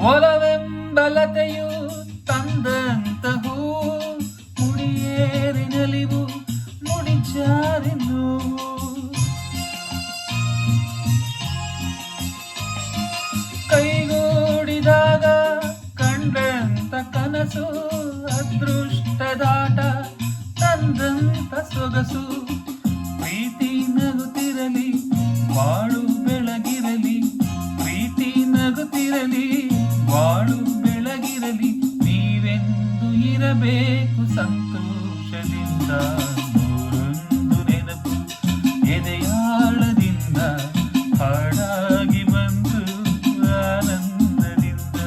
ಒಲವೆಂಬಲತೆಯು ತಂದಂತಹೂ ಮುಡಿಯೇರಿ ನಲಿವು ಮುಡಿಚಾರಿ ನೋವು. ಕೈಗೂಡಿದಾಗ ಕಂಡಂತ ಕನಸು ಅದೃಷ್ಟದಾಟ ತಂದಂತ ಸೊಗಸು. ಪ್ರೀತಿ ನಗುತ್ತಿರಲಿ ಬಾಳು ಬೆಳಗಿರಲಿ, ಪ್ರೀತಿ ನಗುತ್ತಿರಲಿ ಬಾಳು ಬೆಳಗಿರಲಿ. ನೀವೆಂದು ಇರಬೇಕು ಸಂತೋಷದಿಂದ, ನೂರೊಂದು ನೆನಪು ಎದೆಯಾಳದಿಂದ ಹಾಡಾಗಿ ಬಂದು ಆನಂದದಿಂದ.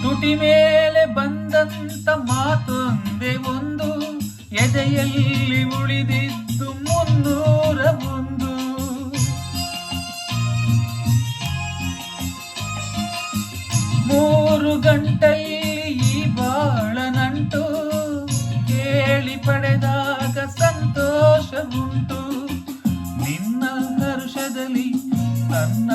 ತುಟಿ ಮೇಲೆ ಬಂದಂತ ಮಾತೊಂದೇ ಒಂದು, ಎದೆಯಲ್ಲಿ ಉಳಿದಿದ್ದು 301. 3 ಗಂಟೆಯಲ್ಲಿ ಈ ಬಾಳ ನಂಟು, ಕೇಳಿ ಪಡೆದಾಗ ಸಂತೋಷ ಉಂಟು. ನಿನ್ನ ಹರುಷದಲ್ಲಿ ನನ್ನ